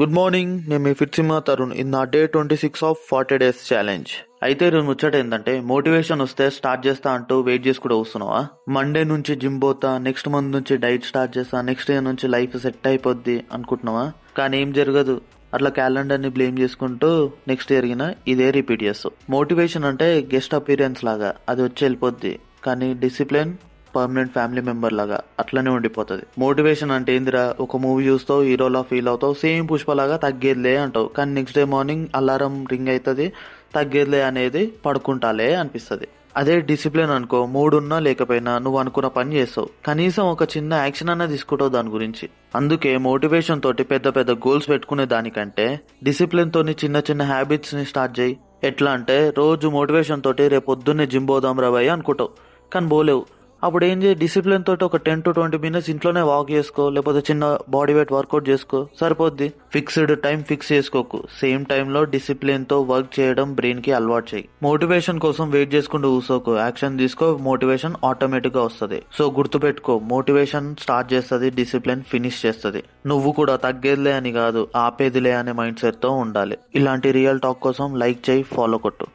Good morning, నేను మీ ఫిట్సిమా తరుణ్. ఇది నా డే 26 ఆఫ్ 40 days ఛాలెంజ్. అయితే ఈరోజు ముచ్చట ఏంటంటే, మోటివేషన్ వస్తే స్టార్ట్ చేస్తా అంటూ వెయిట్ చేసి కూడా వస్తున్నావా? మండే నుంచి జిమ్ పోతా, నెక్స్ట్ మంత్ నుంచి డైట్ స్టార్ట్ చేస్తా, నెక్స్ట్ ఇయర్ నుంచి లైఫ్ సెట్ అయిపోద్ది అనుకుంటున్నావా? కానీ ఏం జరగదు. అట్లా క్యాలెండర్ ని బ్లేమ్ చేసుకుంటూ నెక్స్ట్ జరిగిన ఇదే రిపీట్ చేస్తావు. మోటివేషన్ అంటే గెస్ట్ అపీరియన్స్ లాగా, అది వచ్చి వెళ్ళిపోద్ది. కానీ డిసిప్లిన్ పర్మనెంట్ ఫ్యామిలీ మెంబర్ లాగా అట్లనే ఉండిపోతుంది. మోటివేషన్ అంటే ఏందిరా, ఒక మూవీ చూస్తావు, హీరోలా ఫీల్ అవుతావు, సేమ్ పుష్పలాగా తగ్గేదిలే అంటావు. కానీ next day morning alarm ring అవుతుంది, తగ్గేదిలే అనేది పడుకుంటాలే అనిపిస్తుంది. అదే డిసిప్లిన్ అనుకో, మూడున్నా లేకపోయినా నువ్వు అనుకున్న పని చేస్తావు, కనీసం ఒక చిన్న యాక్షన్ అన్నా తీసుకుంటావు దాని గురించి. అందుకే మోటివేషన్ తోటి పెద్ద పెద్ద గోల్స్ పెట్టుకునే దానికంటే డిసిప్లిన్ తోని చిన్న చిన్న హ్యాబిట్స్ ని స్టార్ట్ చేయి. ఎట్లా అంటే, రోజు మోటివేషన్ తోటి రేపు పొద్దున్నే జిమ్ పోదాం రా భయ్ అనుకుంటావు, కానీ పోలేవు. అప్పుడు ఏం చేయి, డిసిప్లిన్ తోటి ఒక 10 to 20 minutes ఇంట్లోనే వాక్ చేసుకో, లేకపోతే చిన్న బాడీ వెయిట్ వర్కౌట్ చేసుకో, సరిపోద్ది. ఫిక్స్డ్ టైం ఫిక్స్ చేసుకోకు, సేమ్ టైంలో డిసిప్లిన్ తో వర్క్ చేయడం బ్రెయిన్ కి అలవాటు చేయి. మోటివేషన్ కోసం వెయిట్ చేసుకుంటూ కూసోకు, యాక్షన్ తీసుకో, మోటివేషన్ ఆటోమేటిక్ గా వస్తుంది. సో గుర్తుపెట్టుకో, మోటివేషన్ స్టార్ట్ చేస్తుంది, డిసిప్లిన్ ఫినిష్ చేస్తుంది. నువ్వు కూడా తగ్గేదిలే అని కాదు, ఆపేదిలే అనే మైండ్ సెట్ తో ఉండాలి. ఇలాంటి రియల్ టాక్ కోసం లైక్ చేయి, ఫాలో కొట్టు.